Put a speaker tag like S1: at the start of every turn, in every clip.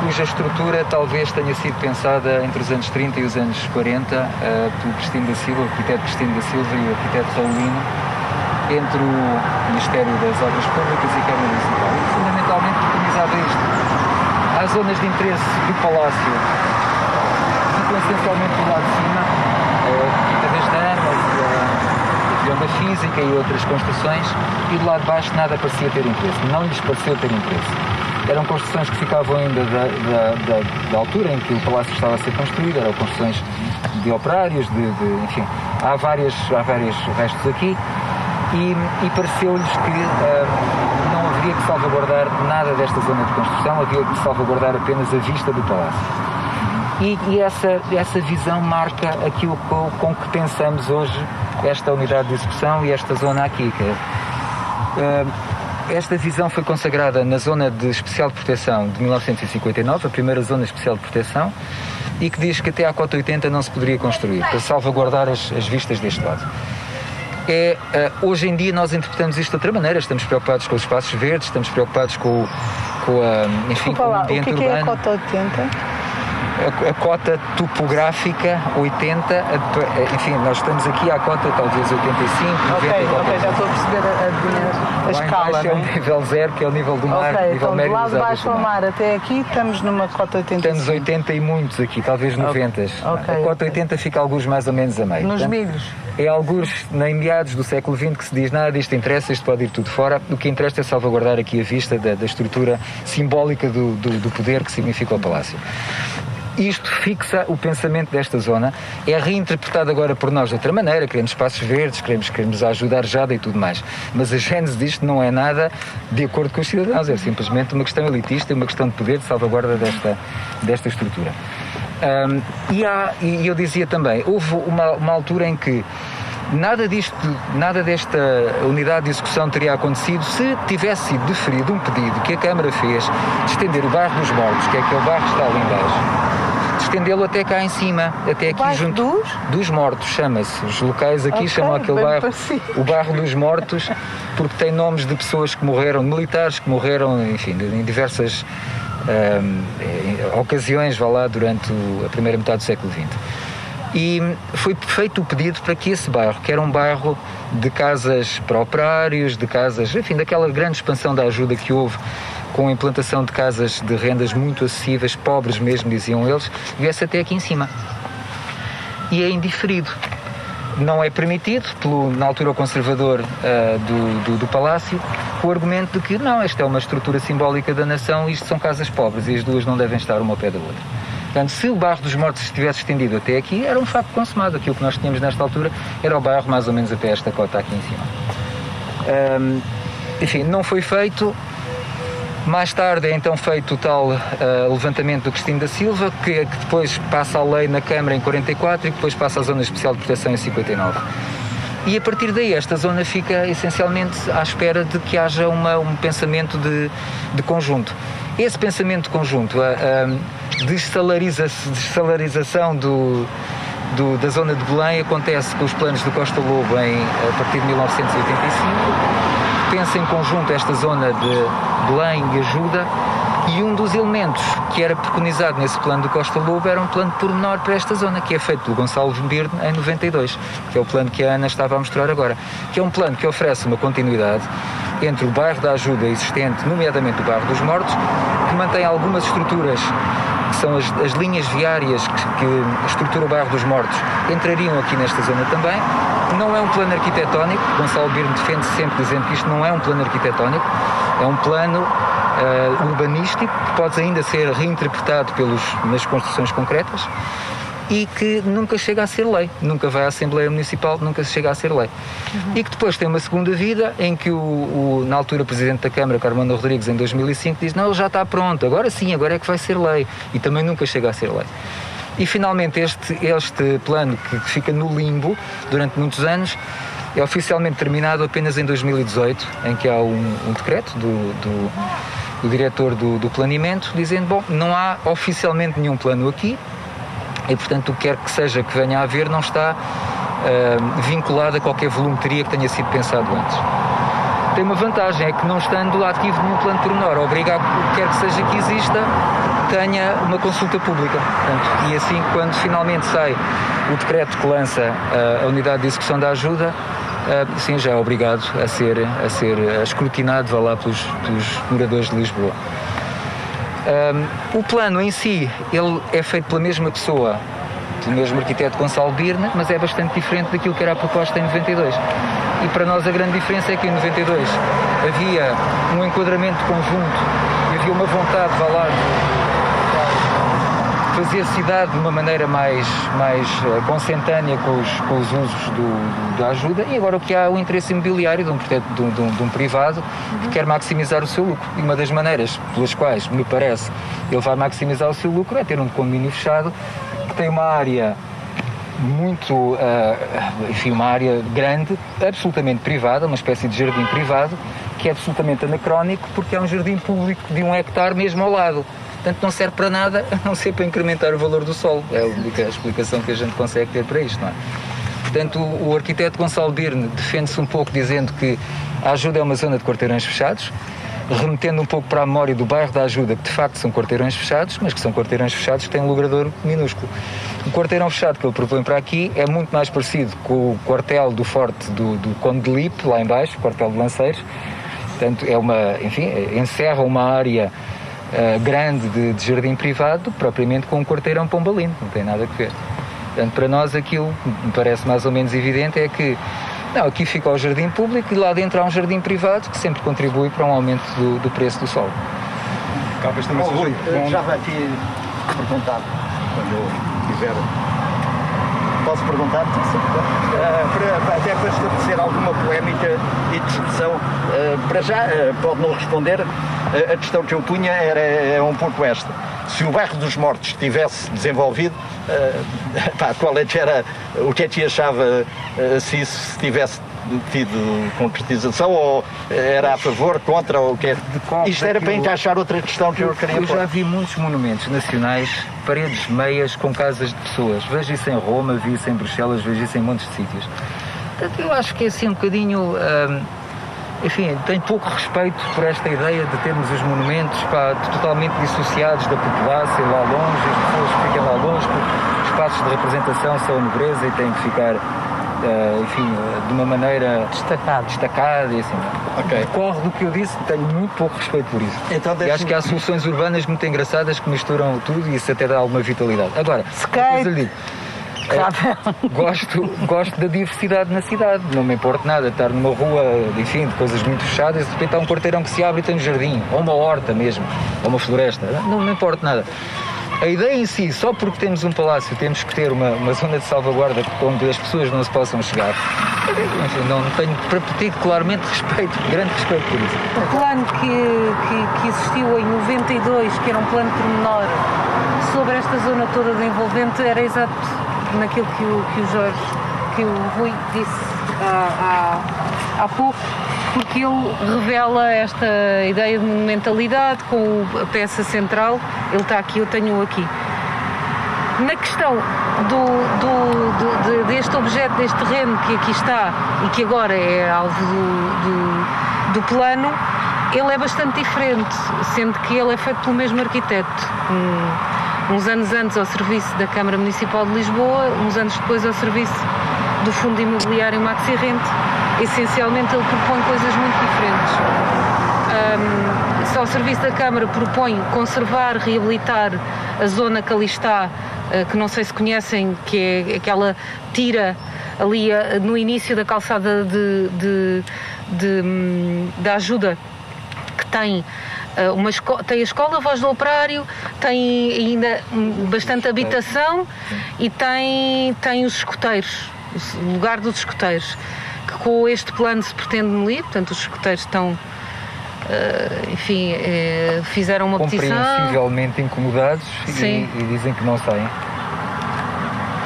S1: cuja estrutura talvez tenha sido pensada entre os anos 30 e os anos 40 pelo Cristino da Silva, o arquiteto Cristino da Silva e o arquiteto Raulino, entre o Ministério das Obras Públicas e a Câmara Municipal. E, fundamentalmente preconizava isto. Há zonas de interesse do Palácio, ficam essencialmente do lado de cima, Quinta das Damas, a Avião da Física e outras construções, e do lado de baixo nada parecia ter interesse, não lhes pareceu ter interesse. Eram construções que ficavam ainda da altura em que o palácio estava a ser construído, eram construções de operários, enfim, há vários restos aqui, e pareceu-lhes que não haveria que salvaguardar nada desta zona de construção, havia que salvaguardar apenas a vista do palácio. E essa visão marca aquilo com que pensamos hoje esta unidade de execução e esta zona aqui. Esta visão foi consagrada na Zona de Especial de Proteção de 1959, a primeira Zona Especial de Proteção, e que diz que até à cota 80 não se poderia construir, para salvaguardar as vistas deste lado. Hoje em dia nós interpretamos isto de outra maneira, estamos preocupados com os espaços verdes, estamos preocupados com o ambiente urbano.
S2: O que é a cota 80?
S1: A cota topográfica 80, enfim, nós estamos aqui à cota talvez 85, 90.
S2: Ok, já estou a perceber a escala.
S1: É o nível 0, que é o nível do mar, nível
S2: então
S1: médio
S2: do lado de
S1: das águas
S2: baixo
S1: do
S2: ao
S1: mar.
S2: mar até aqui estamos numa cota 85.
S1: Estamos 80 e muitos aqui, talvez 90. A cota 80 fica alguns mais ou menos a meio.
S2: Nos milhos?
S1: É alguns em meados do século XX que se diz nada disto interessa, isto pode ir tudo fora. O que interessa é salvaguardar aqui a vista da estrutura simbólica do poder que significa o palácio. Isto fixa o pensamento desta zona, é reinterpretado agora por nós de outra maneira, queremos espaços verdes, queremos ajudar Jada e tudo mais, mas a gênese disto não é nada de acordo com os cidadãos, é simplesmente uma questão elitista, uma questão de poder, de salvaguarda desta estrutura. E eu dizia também, houve uma altura em que nada desta unidade de execução teria acontecido se tivesse sido deferido um pedido que a Câmara fez de estender o bairro dos Mortos, que é aquele bairro que está ali embaixo, de estendê-lo até cá em cima, até aqui junto dos Mortos, chama-se. Os locais aqui chamam aquele bairro o bairro dos Mortos, porque tem nomes de pessoas que morreram, de militares que morreram, enfim, em diversas ocasiões, durante a primeira metade do século XX. E foi feito o pedido para que esse bairro, que era um bairro de casas para operários, de casas, enfim, daquela grande expansão da ajuda que houve com a implantação de casas de rendas muito acessíveis, pobres mesmo, diziam eles, viesse até aqui em cima. E é indiferido. Não é permitido na altura o conservador do Palácio, com o argumento de que não, esta é uma estrutura simbólica da nação e isto são casas pobres e as duas não devem estar uma ao pé da outra. Portanto, se o bairro dos Mortos estivesse estendido até aqui, era um facto consumado. Aquilo que nós tínhamos nesta altura era o bairro mais ou menos até esta cota aqui em cima. Enfim, não foi feito. Mais tarde é então feito o tal levantamento do Cristino da Silva, que depois passa a lei na Câmara em 44 e depois passa à Zona Especial de Proteção em 59. E a partir daí esta zona fica essencialmente à espera de que haja um pensamento de conjunto. Esse pensamento de conjunto, a dessalarização da zona de Belém acontece com os planos do Costa Lobo a partir de 1985. Pensa em conjunto esta zona de Belém e Ajuda, e um dos elementos que era preconizado nesse plano do Costa Lobo era um plano pormenor para esta zona, que é feito pelo Gonçalo Birne em 92, que é o plano que a Ana estava a mostrar agora, que é um plano que oferece uma continuidade entre o bairro da Ajuda existente, nomeadamente o bairro dos Mortos, que mantém algumas estruturas que são as linhas viárias que estruturam o bairro dos Mortos, entrariam aqui nesta zona também. Não é um plano arquitetónico, Gonçalo Birne defende sempre dizendo que isto não é um plano arquitetónico, é um plano urbanístico que pode ainda ser reinterpretado nas construções concretas e que nunca chega a ser lei, nunca vai à Assembleia Municipal, nunca chega a ser lei. E que depois tem uma segunda vida em que na altura Presidente da Câmara, Carmona Rodrigues, em 2005, diz não, ele já está pronto, agora sim, agora é que vai ser lei, e também nunca chega a ser lei. E finalmente este plano que fica no limbo durante muitos anos é oficialmente terminado apenas em 2018, em que há um decreto do diretor do planeamento dizendo, bom, não há oficialmente nenhum plano aqui e portanto o que quer que seja que venha a haver não está vinculado a qualquer volumetria que tenha sido pensado antes. tem uma vantagem, é que não estando ativo num plano pormenor, obriga a que quer que seja que exista, tenha uma consulta pública. Portanto, e assim, quando finalmente sai o decreto que lança a unidade de execução da ajuda, sim, já é obrigado a ser escrutinado, vá lá, pelos moradores de Lisboa. O plano em si, ele é feito pela mesma pessoa, pelo mesmo arquiteto Gonçalo Birne, mas é bastante diferente daquilo que era a proposta em 92. E para nós a grande diferença é que em 92 havia um enquadramento conjunto e havia uma vontade, vá lá, de fazer cidade de uma maneira mais consentânea com os usos da ajuda, e agora o que há é o interesse imobiliário de um privado que quer maximizar o seu lucro. E uma das maneiras pelas quais, me parece, ele vai maximizar o seu lucro é ter um condomínio fechado que tem uma área muito, uma área grande, absolutamente privada, uma espécie de jardim privado, que é absolutamente anacrónico porque é um jardim público de 1 hectare mesmo ao lado. Portanto, não serve para nada, a não ser para incrementar o valor do solo. É a explicação que a gente consegue ter para isto, não é? Portanto, o arquiteto Gonçalo Birne defende-se um pouco dizendo que a ajuda é uma zona de quarteirões fechados, remetendo um pouco para a memória do bairro da ajuda, que de facto são quarteirões fechados, mas que são quarteirões fechados que têm um logradouro minúsculo. O quarteirão fechado que ele propõe para aqui é muito mais parecido com o quartel do forte do Conde de Lippe, lá em baixo, o quartel de Lanceiros. Portanto, encerra uma área grande de jardim privado, propriamente com um quarteirão pombalino, não tem nada a ver. Portanto, para nós aquilo me parece mais ou menos evidente é que aqui fica o jardim público e lá dentro há um jardim privado que sempre contribui para um aumento do preço do solo.
S3: Rui, já vai aqui perguntar, quando eu quiser. Posso perguntar? Até para estabelecer alguma polémica e discussão. Para já, pode não responder. A questão que eu punha era um pouco esta. Se o bairro dos Mortos tivesse desenvolvido, qual é que era, o que é que achava se isso tivesse tido concretização, ou era a favor, contra, ou o que é? Isto era para encaixar outra questão que eu queria pôr.
S1: Eu já vi muitos monumentos nacionais, paredes meias com casas de pessoas. Vejo isso em Roma, vi isso em Bruxelas, vejo isso em montes de sítios. Portanto, eu acho que é assim um bocadinho... tenho pouco respeito por esta ideia de termos os monumentos totalmente dissociados da população, lá longe, as pessoas ficam lá longe, porque os espaços de representação são a nobreza e têm que ficar, de uma maneira destacada e assim.
S3: Okay.
S1: Decorre do que eu disse, tenho muito pouco respeito por isso.
S3: Então,
S1: e acho que há soluções urbanas muito engraçadas que misturam tudo e isso até dá alguma vitalidade. Agora, depois eu lhe digo, gosto da diversidade na cidade, não me importa nada estar numa rua, de coisas muito fechadas, de repente há um quarteirão que se abre e tem um jardim, ou uma horta mesmo, ou uma floresta, não me importa nada. A ideia em si, só porque temos um palácio, temos que ter uma zona de salvaguarda onde as pessoas não se possam chegar. Enfim, não tenho particularmente grande respeito por isso.
S4: O plano que existiu em 92, que era um plano pormenor sobre esta zona toda de envolvente, era exato naquilo que o Rui disse há pouco, porque ele revela esta ideia de monumentalidade com a peça central. Ele está aqui, eu tenho-o aqui. Na questão deste objeto, deste terreno que aqui está e que agora é alvo do plano, ele é bastante diferente, sendo que ele é feito pelo mesmo arquiteto. Uns anos antes ao serviço da Câmara Municipal de Lisboa, uns anos depois ao serviço do Fundo Imobiliário Maxi Rente. Essencialmente ele propõe coisas muito diferentes. Ao serviço da Câmara propõe conservar, reabilitar a zona que ali está, que não sei se conhecem, que é aquela tira ali no início da calçada da ajuda, que tem tem a escola, a Voz do Operário, tem ainda bastante habitação e tem os escoteiros, o lugar dos escoteiros, que com este plano se pretende demolir. Portanto, os escoteiros estão, fizeram uma petição.
S1: Compreensivelmente incomodados e dizem que não saem.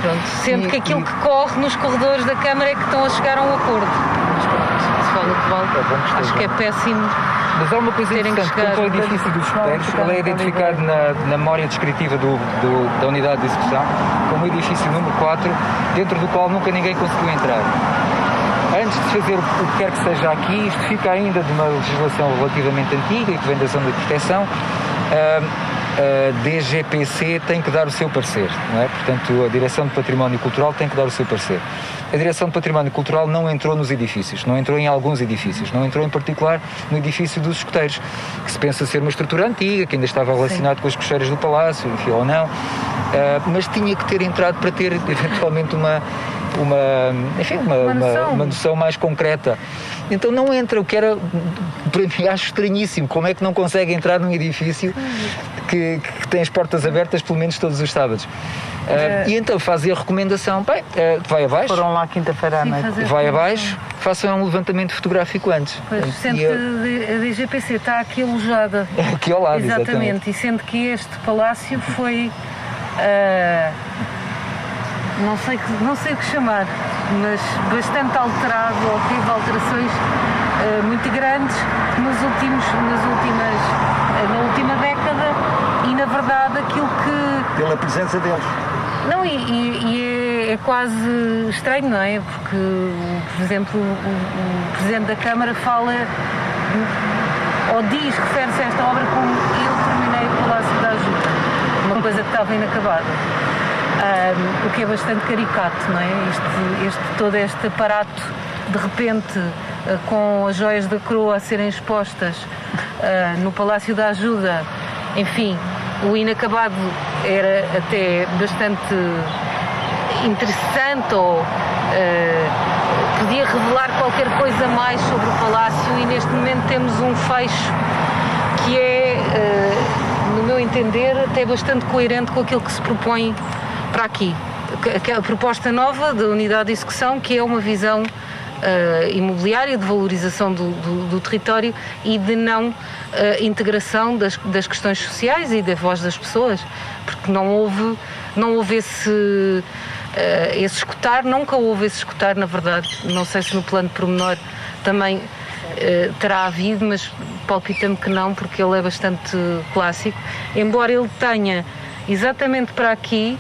S4: Pronto, sendo que aquilo que corre nos corredores da Câmara é que estão a chegar a um acordo. Mas pronto, se vale o que vale, acho que é péssimo.
S1: Mas há uma coisa interessante, quanto ao edifício dos escoteiros, ele é identificado na memória descritiva da unidade de execução como o edifício número 4, dentro do qual nunca ninguém conseguiu entrar. antes de fazer o que quer que seja aqui, isto fica ainda de uma legislação relativamente antiga e que vem da zona de proteção. A DGPC tem que dar o seu parecer, não é? Portanto, a Direção de Património Cultural tem que dar o seu parecer. A Direção de Património Cultural não entrou nos edifícios, não entrou em alguns edifícios, não entrou em particular no edifício dos escoteiros, que se pensa ser uma estrutura antiga, que ainda estava relacionado com as cocheiras do Palácio, enfim, ou não, mas tinha que ter entrado para ter eventualmente uma noção mais concreta. Então não entra, o que era, para mim, acho estranhíssimo, como é que não consegue entrar num edifício que tem as portas abertas pelo menos todos os sábados. E então fazia a recomendação, vai abaixo.
S2: Foram lá quinta-feira à noite.
S1: Vai abaixo, façam um levantamento fotográfico antes.
S4: Pois, sendo que a DGPC está aqui alojada.
S1: Aqui ao lado,
S4: exatamente. E sendo que este palácio foi, não sei o que chamar, mas bastante alterado, ou teve alterações muito grandes na última década, e na verdade aquilo que...
S3: Pela presença deles.
S4: Não, e é quase estranho, não é? Porque, por exemplo, o Presidente da Câmara fala, ou refere-se a esta obra como eu terminei o Palácio da Ajuda, uma coisa que estava inacabada. O que é bastante caricato, não é? Todo este aparato, de repente, com as joias da coroa a serem expostas no Palácio da Ajuda, enfim, o inacabado era até bastante interessante, ou podia revelar qualquer coisa mais sobre o Palácio, e neste momento temos um fecho que é, no meu entender, até bastante coerente com aquilo que se propõe para aqui. A proposta nova da unidade de execução, que é uma visão imobiliária de valorização do território e de não integração das questões sociais e da voz das pessoas, porque não houve esse escutar, nunca houve esse escutar, na verdade. Não sei se no plano de pormenor também terá havido, mas palpita-me que não, porque ele é bastante clássico, embora ele tenha exatamente para aqui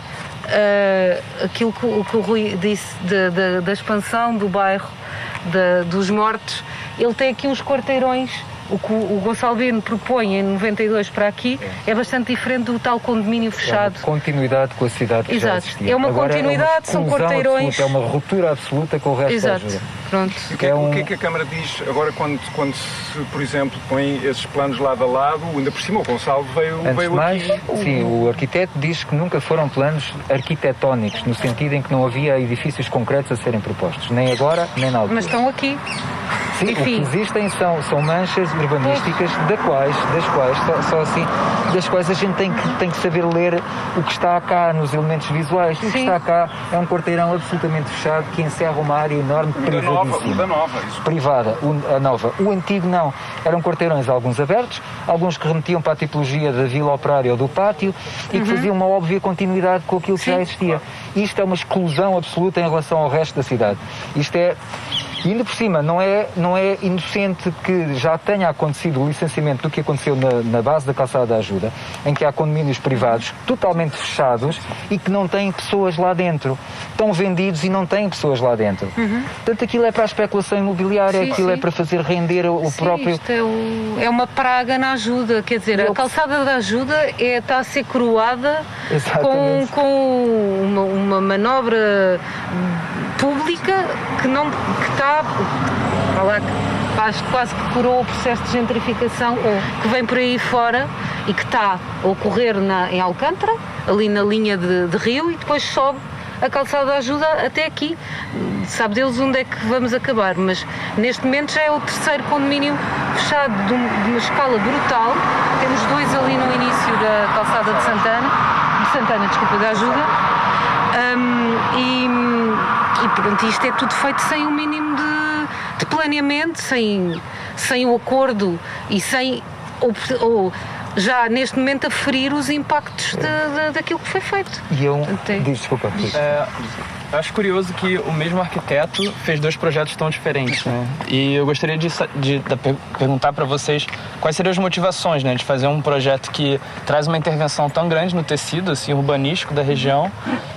S4: aquilo que o Rui disse da expansão do bairro, dos mortos. Ele tem aqui uns quarteirões. O que o Gonçalo Bino propõe em 92 para aqui é bastante diferente do tal condomínio fechado.
S1: É uma continuidade com a cidade que já existia.
S4: É uma
S1: agora
S4: continuidade, são quarteirões.
S1: Absoluta, é uma ruptura absoluta com o resto da ajuda.
S4: Pronto.
S5: O que é que a Câmara diz agora quando se, por exemplo, põe esses planos lado a lado? Ainda por cima o Gonçalo veio
S1: mais,
S5: aqui.
S1: Sim, o arquiteto diz que nunca foram planos arquitetónicos, no sentido em que não havia edifícios concretos a serem propostos, nem agora, nem na altura.
S4: Mas estão aqui.
S1: Sim, enfim. O que existem são manchas urbanísticas das quais a gente tem que saber ler o que está cá nos elementos visuais. O que está cá é um quarteirão absolutamente fechado que encerra uma área enorme privada. A nova. O antigo não. Eram quarteirões, alguns abertos, alguns que remetiam para a tipologia da vila operária ou do pátio e que faziam uma óbvia continuidade com aquilo que já existia. Isto é uma exclusão absoluta em relação ao resto da cidade. Isto é... E ainda por cima, não é inocente que já tenha acontecido o licenciamento do que aconteceu na base da Calçada da Ajuda, em que há condomínios privados totalmente fechados e que não têm pessoas lá dentro. Estão vendidos e não têm pessoas lá dentro. Portanto, aquilo é para a especulação imobiliária, é para fazer render o próprio...
S4: Isto é uma praga na ajuda, quer dizer, a Calçada da Ajuda está a ser coroada com uma manobra pública que está quase que curou o processo de gentrificação que vem por aí fora e que está a ocorrer em Alcântara, ali na linha de rio, e depois sobe a Calçada da Ajuda até aqui. Sabe Deus onde é que vamos acabar, mas neste momento já é o terceiro condomínio fechado de uma escala brutal. Temos dois ali no início da Calçada da Ajuda. E pronto, isto é tudo feito sem o mínimo de planeamento, sem o acordo e sem já neste momento aferir os impactos daquilo que foi feito.
S1: E desculpa.
S6: Eu acho curioso que o mesmo arquiteto fez 2 projetos tão diferentes, né? E eu gostaria de perguntar para vocês quais seriam as motivações, né, de fazer um projeto que traz uma intervenção tão grande no tecido assim, urbanístico da região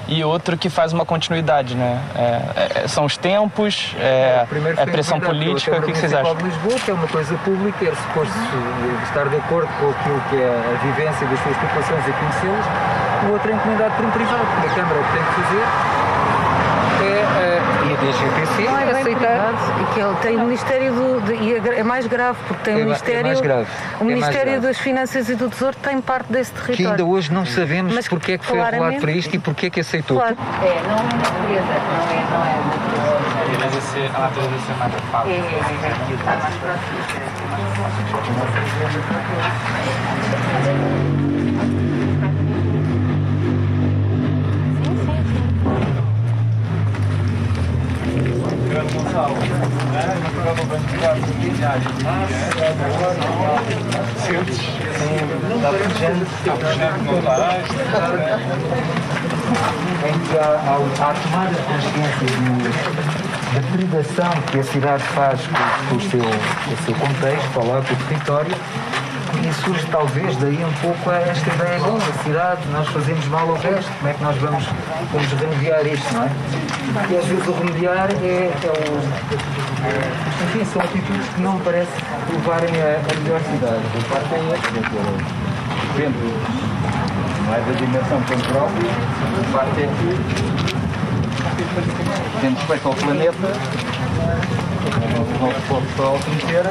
S6: e outro que faz uma continuidade, né? São os tempos, pressão política, o que vocês acham?
S1: De Lisboa, que é uma coisa pública, é suposto estar de acordo com aquilo que é a vivência das suas populações e conhecê-las. O outro é encomendado por um privado, porque a Câmara o que tem que fazer e a DGPC
S4: Não é bem
S1: aceitar.
S4: privado, e que ele tem o Ministério é mais grave, porque tem o Ministério,
S1: mais grave.
S4: o Ministério
S1: mais grave.
S4: das Finanças e do Tesouro tem parte desse território.
S1: Que ainda hoje não sabemos
S4: Mas
S1: porque é que foi apelado
S4: claramente-
S1: para isto e porque é que aceitou.
S4: Claro.
S2: Não é natureza, não é natureza.
S6: A natureza deve ser mais fácil.
S2: Está mais próximo.
S1: Em que há tomada de consciência da predação que a cidade faz com o seu contexto, falar com o território, e surge talvez daí um pouco esta ideia, bom, a cidade, nós fazemos mal ao resto, como é que nós vamos remediar isto, não é? E às vezes o remediar enfim, são atitudes que não me parece levarem a melhor cidade. A parte é esta,
S3: Dentro, não é da dimensão temporal, a parte é que, tendo respeito ao planeta, não se pode só meter.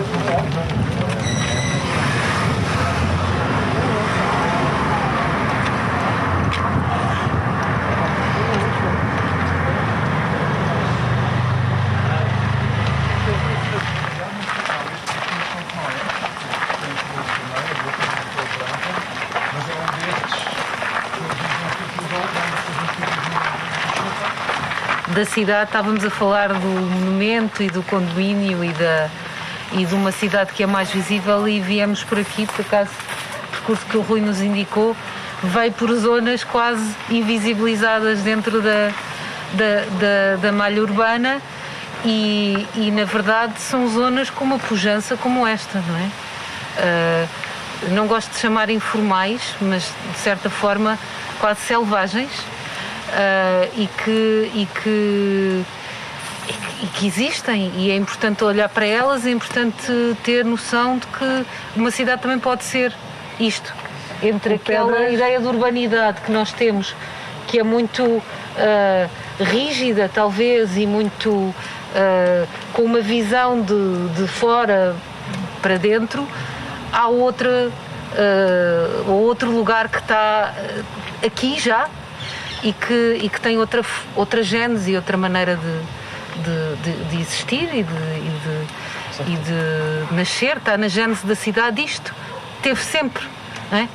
S4: Da cidade, estávamos a falar do monumento e do condomínio e de uma cidade que é mais visível, e viemos por aqui, por acaso, o percurso que o Rui nos indicou veio por zonas quase invisibilizadas dentro da malha urbana e na verdade são zonas com uma pujança como esta, não é? Não gosto de chamar informais, mas de certa forma quase selvagens. E que existem, e é importante olhar para elas, é importante ter noção de que uma cidade também pode ser isto, entre aquela ideia de urbanidade que nós temos, que é muito rígida talvez e muito com uma visão de fora para dentro. Há outro lugar que está aqui já e que tem outra gênese e outra maneira de existir e de nascer. Está na gênese da cidade. Isto teve sempre, não é?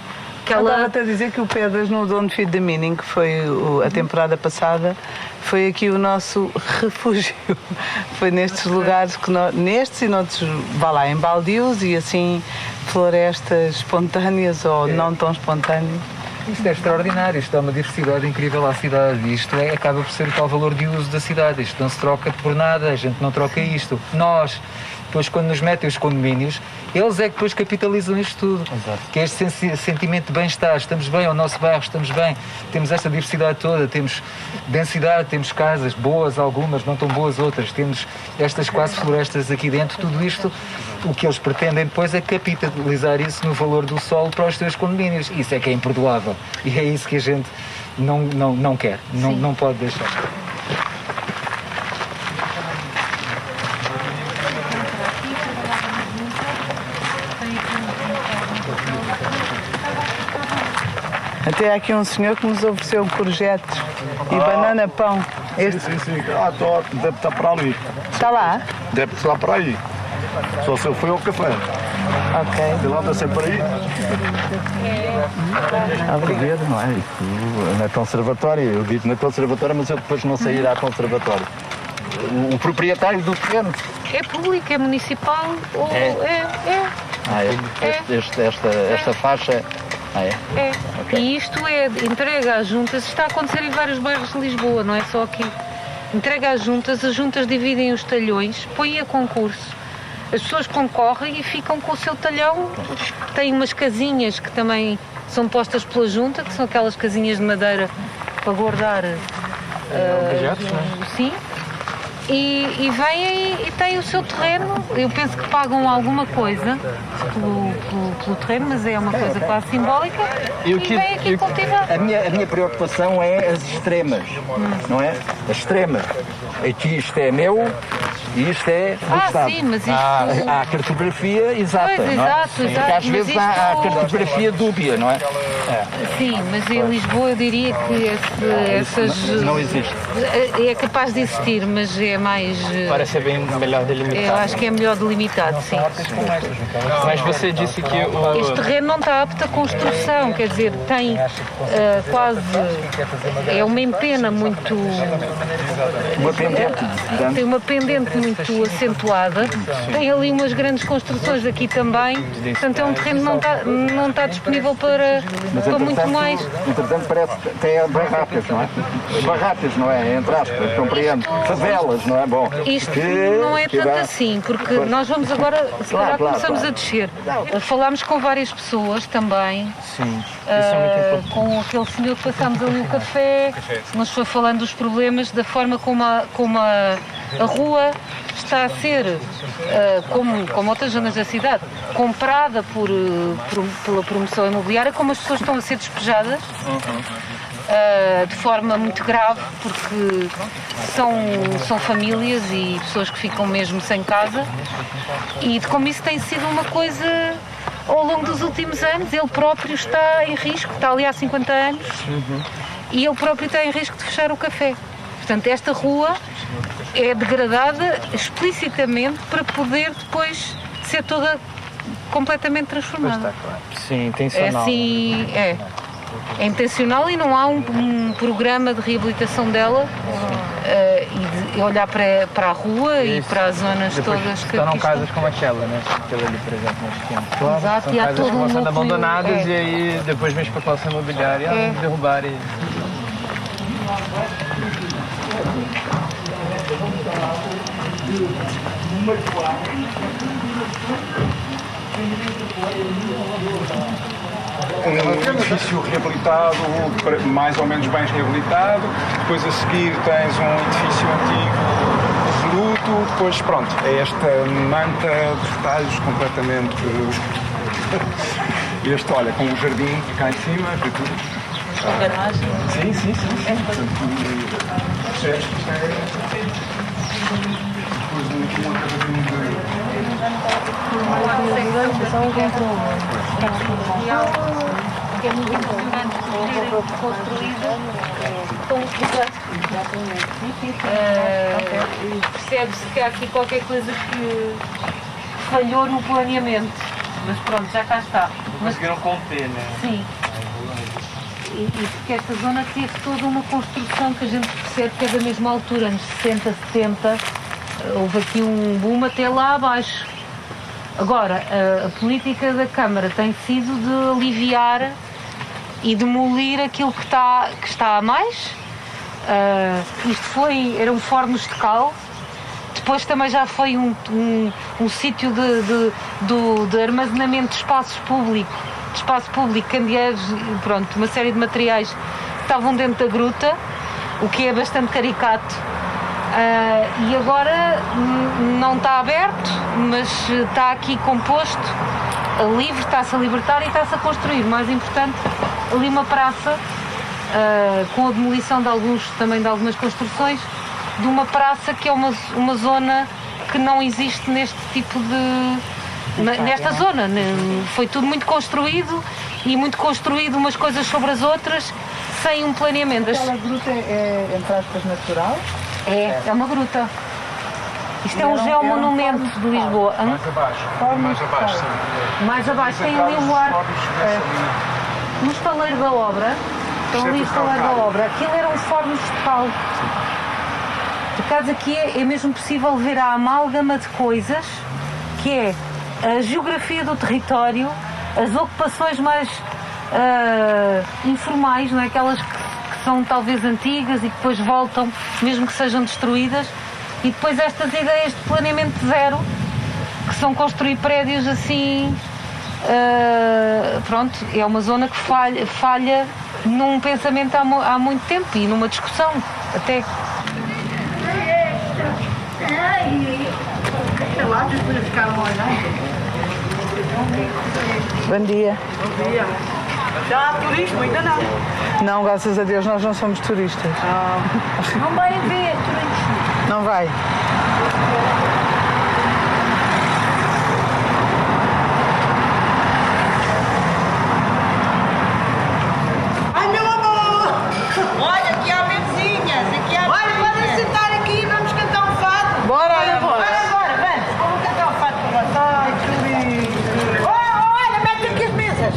S2: Estava até a dizer que o Pedras no Don't Feed the Meaning, que foi a temporada passada, foi aqui o nosso refúgio. Foi nestes lugares, nestes e noutros, vá lá, em baldios e assim florestas espontâneas ou não tão espontâneas.
S1: Isto é extraordinário, isto dá uma diversidade incrível à cidade e isto acaba por ser o tal valor de uso da cidade. Isto não se troca por nada, a gente não troca isto. Nós, depois quando nos metem os condomínios, eles é que depois capitalizam isto tudo. Exato. Que é este sentimento de bem-estar, estamos bem ao nosso bairro, estamos bem, temos esta diversidade toda, temos densidade, temos casas boas algumas, não tão boas outras, temos estas quase florestas aqui dentro, tudo isto, o que eles pretendem depois é capitalizar isso no valor do solo para os seus condomínios. Isso é que é imperdoável e é isso que a gente não quer, não pode deixar.
S2: Até há aqui um senhor que nos ofereceu projetos e banana pão. Este
S3: Sim. Deve estar para ali.
S2: está lá?
S3: Deve estar para aí. Só se eu fui ao café.
S2: Ok.
S3: Sei lá, está sempre aí. Ver, não é? Isso na conservatória. Eu digo na conservatória, mas eu depois não sei ir à conservatória. O proprietário do terreno.
S4: É público, é municipal ou
S3: Esta faixa.
S4: É. Okay. E isto é entregue às juntas, está a acontecer em vários bairros de Lisboa, não é só aqui. entrega às juntas, as juntas dividem os talhões, põem a concurso, as pessoas concorrem e ficam com o seu talhão. Tem umas casinhas que também são postas pela junta, que são aquelas casinhas de madeira para guardar
S6: objetos, não é?
S4: sim. E vêm e têm o seu terreno. Eu penso que pagam alguma coisa pelo terreno, mas é uma coisa quase simbólica. E vêm aqui cultivar.
S3: A minha preocupação é as extremas, não é? As extremas. Aqui isto é meu e isto é do Estado.
S4: Sim, mas isto...
S3: Há a cartografia exata,
S4: Pois,
S3: não é?
S4: exato.
S3: Porque às vezes há a
S4: isto...
S3: cartografia dúbia, não é?
S4: Sim, mas em Lisboa eu diria que essas...
S3: Não existe.
S4: É capaz de existir, mas é mais...
S6: Parece ser bem melhor delimitado.
S4: Eu acho que é melhor delimitado, sim.
S6: Mas você disse que
S4: Este terreno não está apto à construção, quer dizer, tem quase... É uma empena muito...
S3: Uma pendente.
S4: Tem uma pendente muito acentuada, tem ali umas grandes construções aqui também, portanto é um terreno que não está disponível para muito mais.
S3: Entretanto, parece que tem barracas, não é? Barracas, não é? Entre aspas, compreendo. Favelas, não é? Bom.
S4: Isto não é tanto assim, porque nós vamos agora, se calhar começamos a descer. Falámos com várias pessoas também.
S6: sim, isso é muito importante.
S4: Com aquele senhor que passámos ali o café, nos foi falando dos problemas, da forma como a rua está a ser, como outras zonas da cidade, comprada pela promoção imobiliária, como as pessoas estão a ser despejadas. De forma muito grave, porque são famílias e pessoas que ficam mesmo sem casa, e de como isso tem sido uma coisa ao longo dos últimos anos. Ele próprio está em risco, está ali há 50 anos, e ele próprio está em risco de fechar o café. Portanto, esta rua é degradada explicitamente para poder depois ser toda completamente transformada.
S6: Sim,
S4: É
S6: intencional.
S4: assim, é intencional, e não há um programa de reabilitação dela e de olhar para a rua e para as zonas
S6: Depois
S4: todas que
S6: estão
S4: aqui
S6: casas
S4: estão.
S6: como aquela, né? Aquela ali, por exemplo, nós temos.
S4: Exato,
S6: São
S4: e há
S6: casas
S4: todo
S6: que vão
S4: um
S6: sendo
S4: núcleo,
S6: abandonadas e aí depois vem especulação imobiliária e derrubar e...
S5: Um edifício reabilitado, mais ou menos bem reabilitado, depois a seguir tens um edifício antigo resoluto, depois pronto, é esta manta de retalhos completamente... Este, olha, com o jardim cá em cima, vê tudo.
S4: A garagem.
S5: Sim. Portanto, percebes que isto é... Depois um acabamento
S4: Que é muito impressionante terem construído com percebe-se que há aqui qualquer coisa que falhou no planeamento, mas pronto, já cá está. Mas
S6: Conseguiram conter, né?
S4: sim. E porque esta zona teve toda uma construção que a gente percebe que é da mesma altura, anos 60, 70, houve aqui um boom até lá abaixo. Agora, a política da Câmara tem sido de aliviar e demolir aquilo que está a mais. Era um forno estecal, depois também já foi um sítio de armazenamento de espaço público, candeeiros, pronto, uma série de materiais que estavam dentro da gruta, o que é bastante caricato. E agora não está aberto, mas está aqui composto, livre, está-se a libertar e está-se a construir. Mais importante, ali uma praça, com a demolição de algumas construções, de uma praça que é uma zona que não existe neste tipo de... nesta zona. Foi tudo muito construído umas coisas sobre as outras, sem um planeamento.
S2: Aquela gruta é, entre aspas, natural?
S4: É uma gruta. Isto é um geomonumento de Lisboa.
S5: mais abaixo, sim.
S4: Mais abaixo tem ali o ar. No estaleiro da obra, estão ali o estaleiro da obra, aquilo era um forno estecal. Por causa aqui é mesmo possível ver a amálgama de coisas, que é a geografia do território, as ocupações mais informais, não é? Aquelas que são talvez antigas e que depois voltam, mesmo que sejam destruídas, e depois estas ideias de planeamento zero, que são construir prédios assim, pronto, é uma zona que falha num pensamento há muito tempo e numa discussão até.
S2: Bom dia.
S7: Bom dia. Já há turismo? Ainda não.
S2: Não, graças a Deus, nós não somos turistas.
S4: Não vai haver turismo.
S2: Não vai.
S7: Ai, meu amor! Olha, aqui há mesinhas, aqui há... Olha, podem sentar aqui e vamos cantar um fado.
S2: Bora,
S7: Olha,
S2: amor.
S7: bora agora, vamos cantar um fado para vocês. Ai, que lindo. Olha, mete aqui as mesas.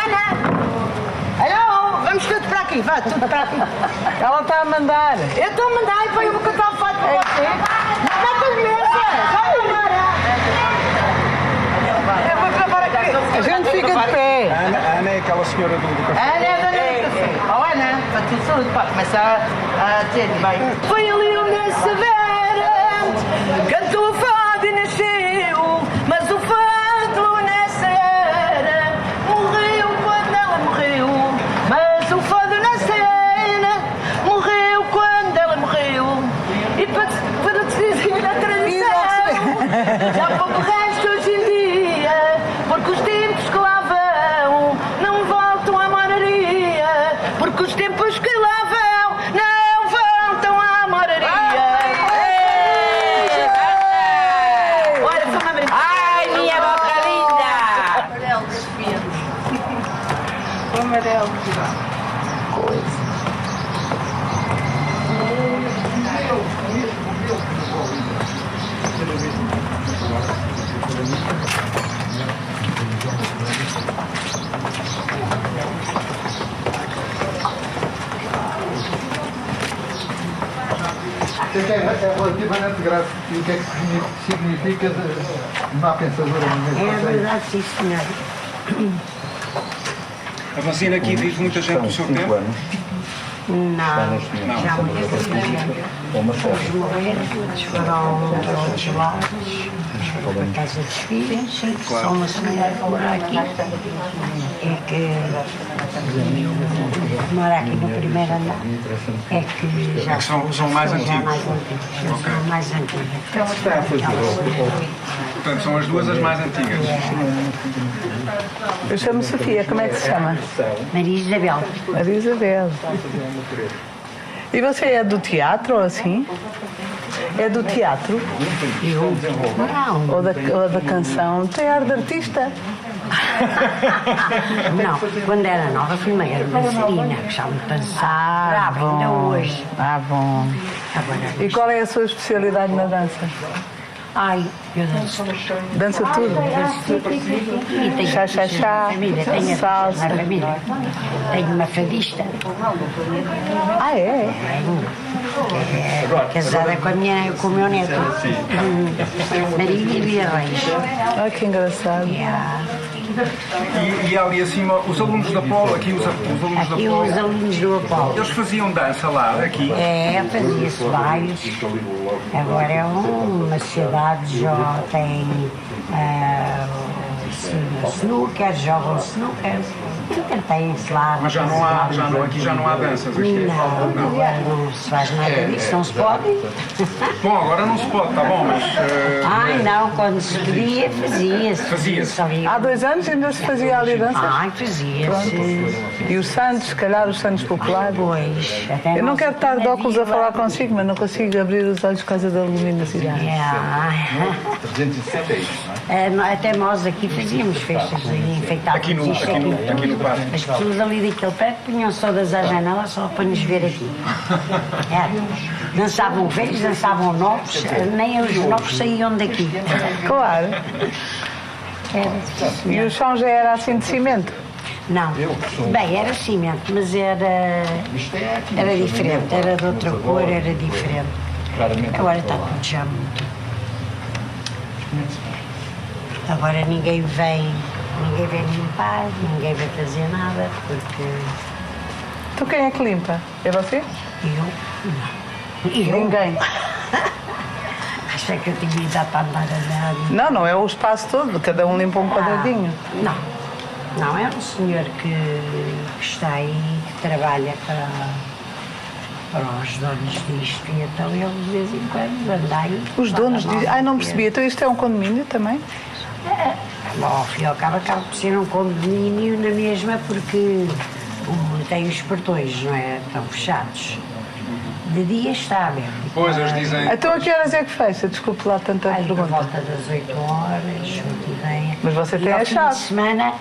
S7: Ana! Alô, vamos todos para aqui, vá, tudo para aqui.
S2: Ela está a mandar.
S7: Eu estou a mandar e depois eu vou cantar um fado para você. Mete as mesas, vai embora. Eu vou gravar aqui.
S2: A gente fica de pé.
S5: Ana é aquela senhora do café.
S7: Ana é a dona do café. Oh, Ana, para tu saúde, pode começar a ter bem. Foi ali onde a Severa cantou o fado e nasceu, mas o fado nessa era morreu quando ela morreu. Mas o fado nessa era morreu quando ela morreu. E para te dizer a tradição, já pouco resto hoje em dia, porque os tempos que lá vão não voltam à moraria, porque os tempos que lá vão não voltam à moraria. Olha, foi uma brincadeira. Ai, minha boca linda! Amarelo desfiando. O amarelo.
S8: É relativamente grave. E o que é que significa de má pensadora?
S9: É verdade, sim, senhor.
S5: A vacina aqui vive muita gente do seu tempo?
S9: Não, já muita gente. Os morreram, foram todos lados, para a casa dos filhos. Só uma senhora que mora aqui e que mora aqui no primeiro andar. É que já
S5: são mais antigos.
S9: São mais antigas.
S5: Portanto, são as duas as mais antigas.
S2: Eu chamo Sofia, como é que se chama?
S9: Maria Isabel.
S2: Maria Isabel. E você é do teatro ou assim? É do teatro?
S9: Não.
S2: Ou da canção? Tem ar de artista?
S9: Não, quando era nova fui uma grande dançarina, gostava de dançar, ainda hoje.
S2: Ah, bom.
S9: Agora,
S2: E qual é a sua especialidade na dança?
S9: ai, eu danço.
S2: Dança tudo?
S9: E tenho
S2: Chá, chá, chá,
S9: família, tenho
S2: salsa.
S9: na família. Tenho uma fadista,
S2: Ah, é?
S9: casada com o meu neto, Maria Via Reis.
S2: Ah, que engraçado.
S5: E ali acima, os alunos da Polo, aqui os alunos da
S9: Aqui
S5: Polo,
S9: os alunos do Apolo.
S5: eles faziam dança lá, aqui.
S9: É, fazia-se bailes. Agora é uma sociedade, já tem snooker, jogam snooker. Entretêm-se lá.
S5: Mas aqui já não há danças. Aqui.
S9: Não, agora não se faz nada disso, não se pode.
S5: Bom, agora não se pode, tá bom, mas...
S9: Ai, não, quando se podia, fazia-se.
S5: Fazia-se.
S2: Há 2 anos ainda se fazia ali dança?
S9: Ai, fazia-se.
S2: E os santos, se calhar os santos populares?
S9: Pois, até
S2: Eu não
S9: nós
S2: quero estar de óculos a
S9: havia-
S2: falar consigo, mas não consigo abrir os olhos por causa da luminosidade.
S9: Até nós aqui fazíamos festas e enfeitávamos
S5: Aqui no parque.
S9: As pessoas ali daquele perto punham todas à janela só para nos ver aqui. Dançavam velhos, dançavam novos, nem os novos saíam daqui.
S2: Claro.
S9: Era,
S2: E o chão já era assim de cimento?
S9: não, bem, era cimento, mas era diferente, era de outra cor, era diferente. Agora está tudo já muito. Agora ninguém vem limpar, ninguém vai fazer nada, porque
S2: Então quem é que limpa? É você?
S9: Eu?
S2: Ninguém.
S9: Achei que eu tinha idade para andar a andar.
S2: Não é o espaço todo, cada um limpa um quadradinho.
S9: Não, é um senhor que está aí, que trabalha para os donos disto e então ele de vez em quando anda aí.
S2: Os donos dizem. Ai, não percebi. Então isto é um condomínio também?
S9: Bom, ao fim e ao cabo acaba por ser um condomínio na mesma porque tem os portões, não é? Estão fechados. De dia está aberto.
S5: Depois eles dizem.
S2: Então a que horas é que fecha? Desculpe lá tanta
S9: Aí, por
S2: pergunta.
S9: volta das 8 horas, 8h30.
S2: Mas você tem
S9: e ao
S2: a
S9: fim
S2: chave.
S9: de semana,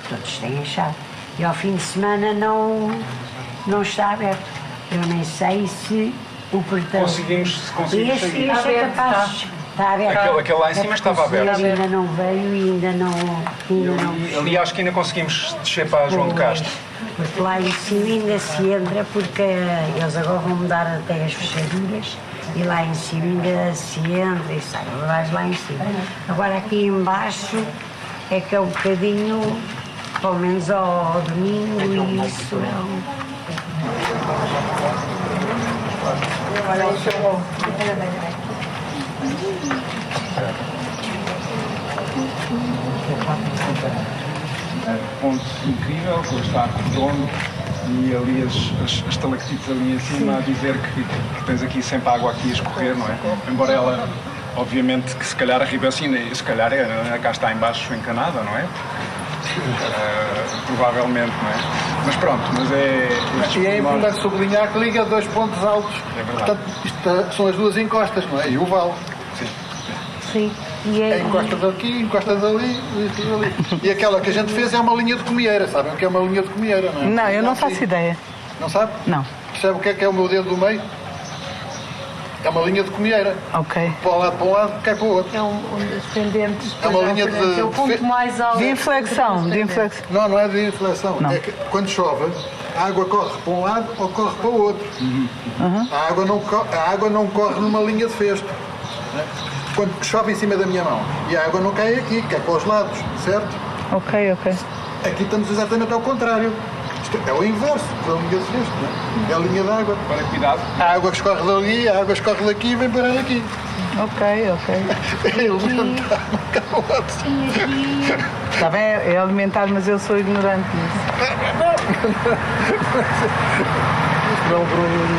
S9: todos têm a chave. E ao fim de semana não está aberto. Eu nem sei se o portão...
S5: Conseguimos sair.
S9: Este é capaz. Está aberto.
S5: Aquele lá em cima estava aberto.
S9: O senhor ainda não veio e ainda não...
S5: Ali acho que ainda conseguimos descer para João de Castro.
S9: Porque lá em cima ainda se entra porque eles agora vão mudar até as fechaduras e lá em cima ainda se entra e sai, vais lá em cima. Agora aqui embaixo é que é um bocadinho, pelo menos ao domingo, e isso é um...
S5: Ponto incrível, que está redondo e ali as estalactites ali em cima a dizer que tens aqui sempre água aqui a escorrer, não é? Embora ela, obviamente, que se calhar a Ribacina, se calhar cá está em baixo encanada, não é? Provavelmente, não é? Mas pronto, mas é...
S8: E é importante sublinhar que liga dois pontos altos.
S5: É verdade.
S8: Portanto, isto são as duas encostas, não é? E o vale.
S5: Sim.
S4: Sim. E
S8: É encosta daqui, encosta dali, isto dali. E aquela que a gente fez é uma linha de comieira. Sabem o que é uma linha de comieira, não é?
S2: Não, eu não faço ideia.
S8: Não sabe?
S2: Não.
S8: Percebe o que é o meu dedo do meio? É uma linha de comieira.
S2: Ok.
S8: Para um lado, cai para o outro.
S4: é onde as pendentes.
S8: É uma linha de...
S4: É o ponto mais alto.
S2: De inflexão, de inflexão.
S8: Não é de inflação.
S2: Não.
S8: É que quando chove, a água corre para um lado ou corre para o outro. A água não corre numa linha de festo. Né? Quando chove em cima da minha mão e a água não cai aqui, cai para os lados, certo?
S2: Ok.
S8: Aqui estamos exatamente ao contrário. Isto é o inverso da linha de festo. Né? É a linha da água.
S5: Para cuidado.
S8: A água que escorre dali, a água escorre daqui e vem parar aqui.
S2: Ok.
S8: É elementar, não cai para o lado.
S2: Está bem, é alimentar, mas eu sou ignorante nisso.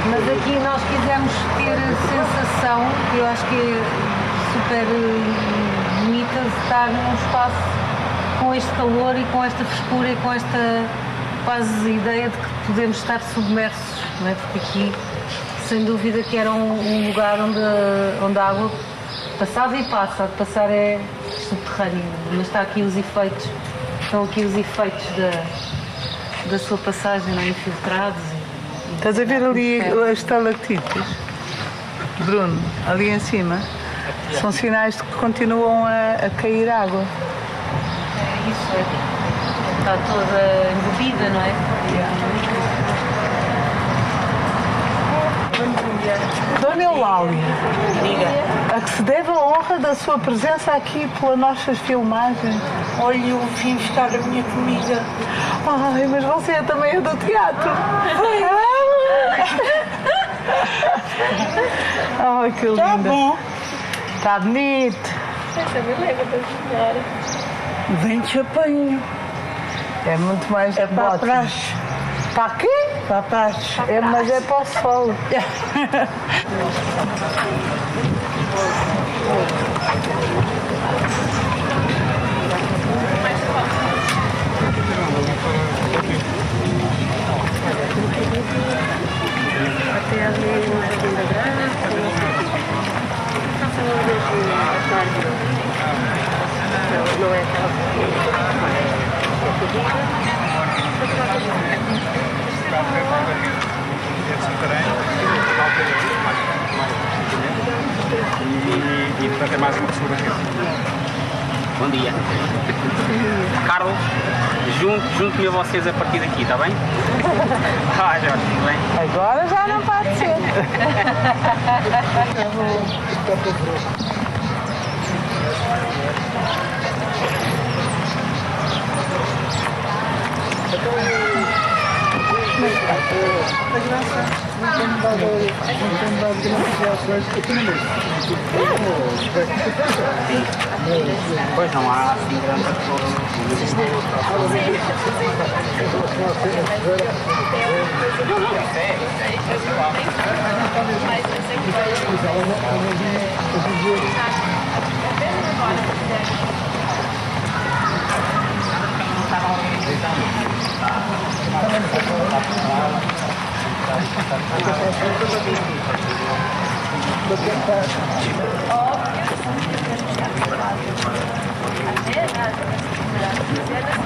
S4: Mas aqui nós quisemos ter sensação, que eu acho que é super bonita, de estar num espaço com este calor e com esta frescura e com esta quase ideia de que podemos estar submersos, não é? Porque aqui, sem dúvida, que era um lugar onde a água passava e passa. A de passar é subterrâneo, mas estão aqui os efeitos da sua passagem, não é? Infiltrados.
S2: Estás a ver ali as estalactites? Bruno, ali em cima, são sinais de que continuam a cair água.
S4: É isso, está toda embebida, não é?
S2: Dona Eulália, a que se deve a honra da sua presença aqui pelas nossas filmagens.
S7: Olha, eu vim buscar a minha comida.
S2: Ai, mas você também é do teatro. Ai, que linda.
S7: Tá bom.
S2: Está bonito.
S7: Vem te apanho.
S2: É muito mais
S7: É para a
S2: bote.
S7: praxe.
S2: Para quê?
S7: Para a praxe.
S2: É, mas é para o sol.
S4: Até ali no Jardim da Graça, não é aquela
S5: E portanto é mais uma fotografia.
S10: Bom dia. Carlos, junto-me a vocês a partir daqui, está bem? Jorge, tudo bem?
S2: Agora já não pode ser.
S10: Pois não há assim grande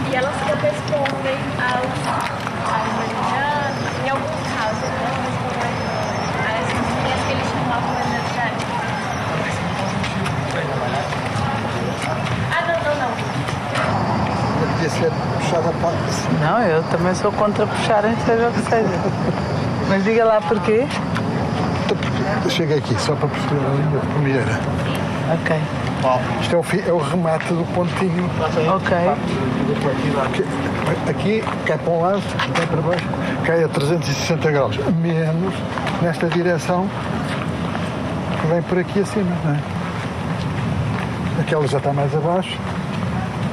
S11: e elas correspondem aos marianos, em alguns casos, não correspondem às linhas que eles chamavam energéticas.
S8: Podia ser puxada para...
S2: Não, eu também sou contra puxarem, seja o que seja. Mas diga lá porquê.
S8: Cheguei aqui só para perceber a linha de primeira.
S2: Ok.
S8: Isto é o remate do pontinho.
S2: Ok.
S8: Aqui cai para um lado, cai para baixo, cai a 360 graus. Menos nesta direção que vem por aqui acima, não é? Aquela já está mais abaixo.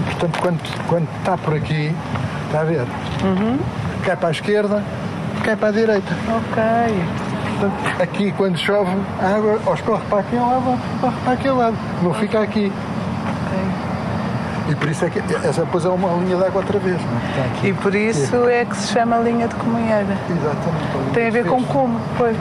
S8: Portanto, quando está por aqui, está a ver? Cai para a esquerda, cai para a direita.
S2: Ok.
S8: Portanto, aqui, quando chove, a água ou escorre para aquele lado ou escorre para aquele lado. Não fica aqui. E por isso é que essa depois é uma linha de água outra vez. Não é? Está aqui.
S2: E por isso é que se chama linha de comunheira.
S8: Exatamente.
S2: Tem a ver com como, pois.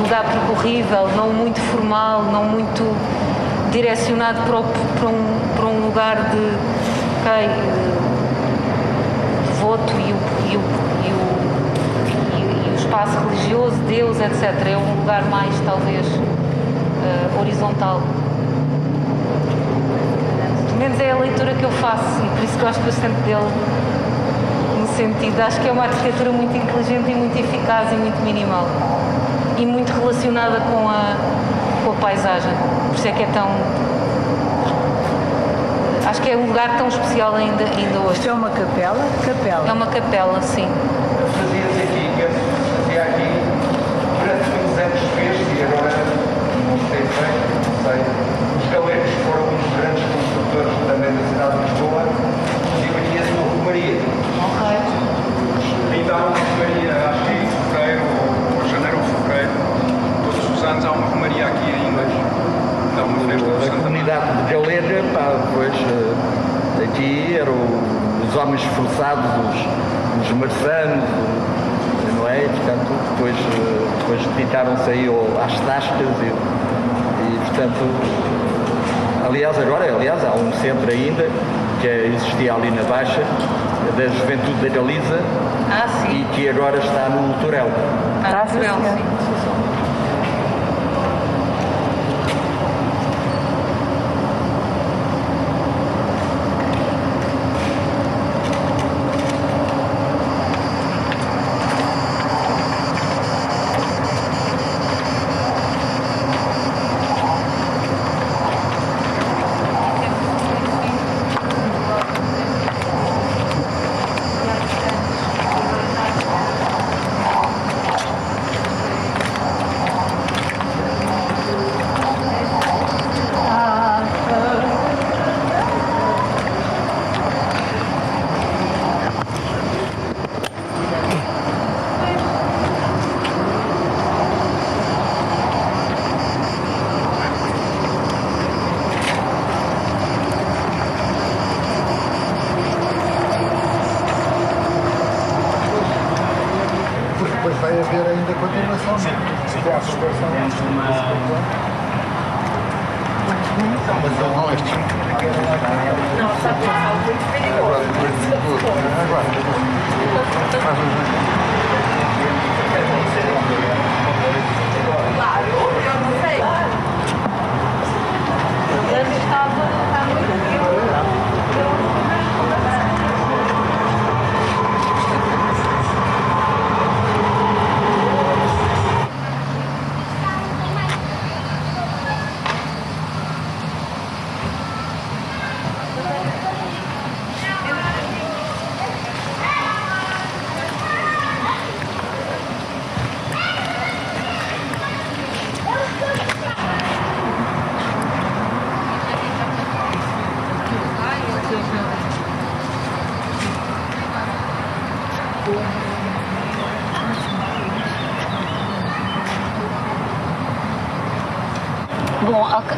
S4: Lugar percorrível, não muito formal, não muito direcionado para um lugar de devoto e o espaço religioso, Deus, etc. É um lugar mais, talvez, horizontal. Pelo menos é a leitura que eu faço e por isso gosto bastante dele. No sentido, acho que é uma arquitetura muito inteligente e muito eficaz e muito minimal. E muito relacionada com a paisagem. Por isso é que é tão... Acho que é um lugar tão especial ainda hoje.
S2: Isto é uma capela? Capela.
S4: É uma capela, sim.
S3: Fazia-se aqui, fazia aqui, durante muitos anos fez, e agora não sei bem, não sei. Os galegos foram um dos grandes construtores também da cidade de Lisboa, e aqui a sua romaria.
S5: Pintaram uma romaria, acho que em fevereiro ou janeiro ou fevereiro. Todos os anos há uma romaria aqui ainda. Dá uma festa de
S3: A
S5: Santa
S3: comunidade de galega, pá, depois aqui eram os homens esforçados, os marçanos, não é? Portanto, depois dedicaram-se aí às tascas e portanto, aliás, há um centro ainda que existia ali na Baixa, da Juventude da Galiza, e que agora está no Torel.
S4: No Torel, sim.
S8: Depois vai haver ainda continuação. Sim,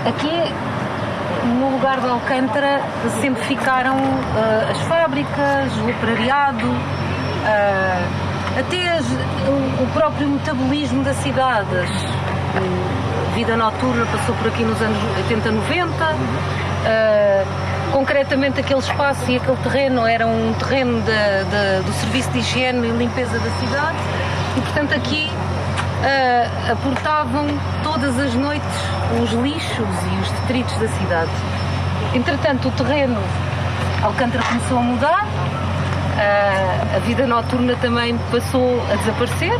S4: Aqui, no lugar de Alcântara, sempre ficaram as fábricas, o operariado, até o próprio metabolismo da cidade. A vida noturna passou por aqui nos anos 80, 90. Concretamente, aquele espaço e aquele terreno era um terreno do Serviço de Higiene e Limpeza da cidade e, portanto, aqui aportavam todas as noites os lixos e os detritos da cidade. Entretanto, o terreno, Alcântara começou a mudar, a vida noturna também passou a desaparecer,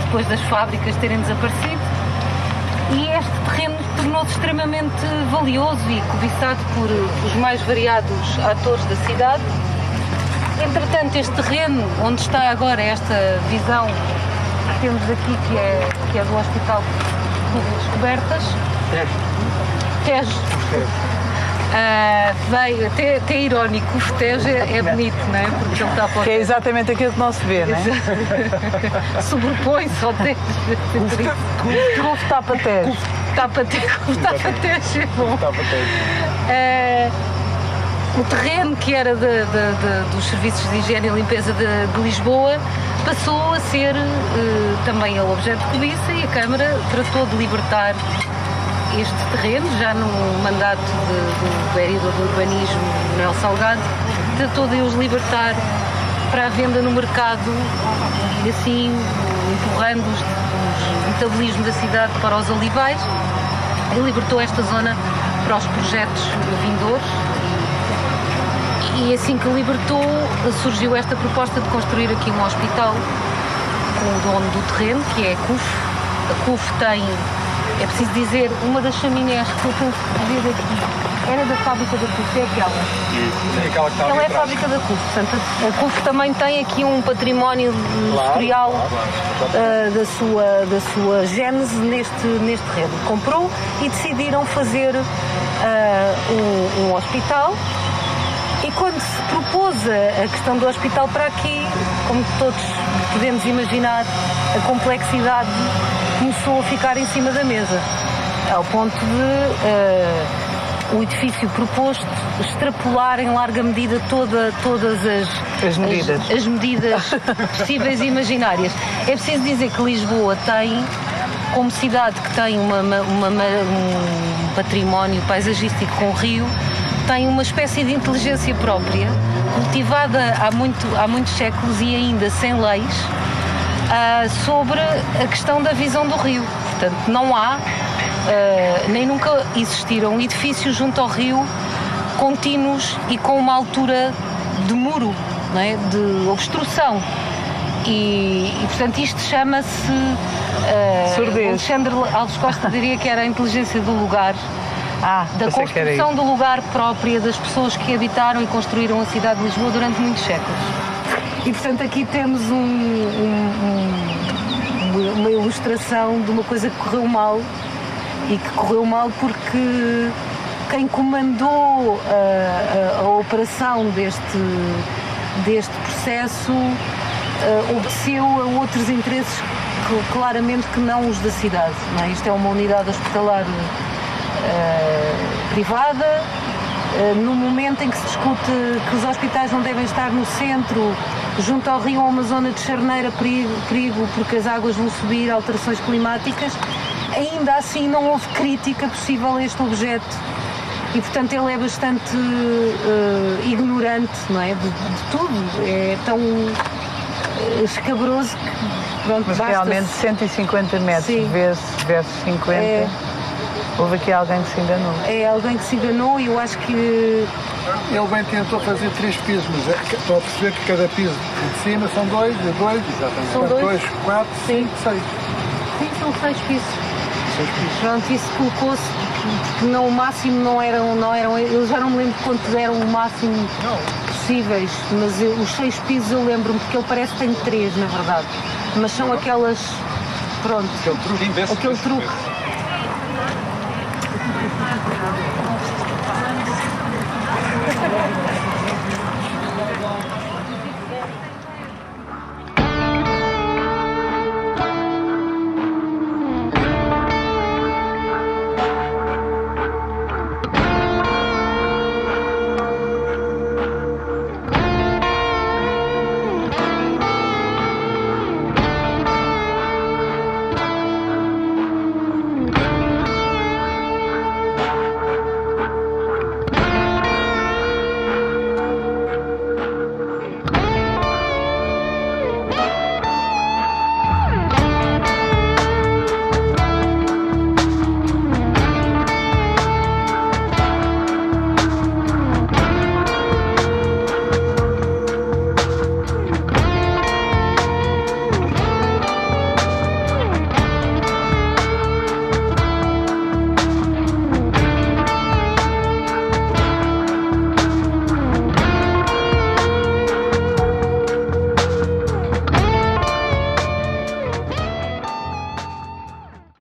S4: depois das fábricas terem desaparecido, e este terreno tornou-se extremamente valioso e cobiçado por os mais variados atores da cidade. Entretanto, este terreno, onde está agora esta visão que temos aqui, que é do Hospital de Descobertas, Tejo. Veio, até irónico, o Tejo é bonito, não é? Porque ele está para o
S2: Que é exatamente aquilo que não se vê, não é?
S4: Sobrepõe-se ao Tejo.
S2: Cuf tapa Tejo.
S4: Tapa Tejo é bom. O terreno que era dos Serviços de Higiene e Limpeza de Lisboa passou a ser também ele objeto de cobiça e a Câmara tratou de libertar este terreno, já no mandato do vereador do urbanismo, Manuel Salgado, tratou de os libertar para a venda no mercado e assim empurrando os metabolismos da cidade para os olivais e libertou esta zona para os projetos vindouros. E assim que libertou, surgiu esta proposta de construir aqui um hospital com o dono do terreno, que é a CUF. A CUF tem, é preciso dizer, uma das chaminés que eu tenho que ver aqui era da fábrica da CUF, é aquela. Ela é a fábrica da CUF, portanto a CUF também tem aqui um património industrial da sua gênese neste terreno. Comprou e decidiram fazer um hospital. E quando se propôs a questão do hospital para aqui, como todos podemos imaginar, a complexidade começou a ficar em cima da mesa, ao ponto de o edifício proposto extrapolar em larga medida todas as medidas possíveis e imaginárias. É preciso dizer que Lisboa tem, como cidade que tem um património paisagístico com o rio, tem uma espécie de inteligência própria, cultivada há muitos séculos e ainda sem leis, sobre a questão da visão do rio. Portanto, não há, nem nunca existiram edifícios junto ao rio contínuos e com uma altura de muro, não é? De obstrução. E portanto, isto chama-se... Alexandre Alves Costa diria que era a inteligência do lugar. Da construção do lugar própria das pessoas que habitaram e construíram a cidade de Lisboa durante muitos séculos. E portanto aqui temos uma ilustração de uma coisa que correu mal, e que correu mal porque quem comandou a operação deste processo obedeceu a outros interesses claramente que não os da cidade, não é? Isto é uma unidade hospitalar privada, no momento em que se discute que os hospitais não devem estar no centro, junto ao rio, a uma zona de charneira, perigo porque as águas vão subir, alterações climáticas, ainda assim não houve crítica possível a este objeto e portanto ele é bastante ignorante, não é? De tudo, é tão escabroso que pronto,
S2: mas realmente 150 metros versus 50. Houve aqui alguém que se enganou.
S4: É alguém que se enganou e eu acho que...
S8: Ele bem tentou fazer 3 pisos, mas estou a perceber que cada piso de cima são 2, de 2, exatamente.
S4: São 2,
S8: 4, 5, 6.
S4: Sim, são 6 pisos. Pronto, isso colocou-se porque não, o máximo não eram, eu já não me lembro quantos eram o máximo possíveis, mas os 6 pisos eu lembro-me porque ele parece que tem 3, na verdade. Mas são aquelas... Pronto, aquele truque.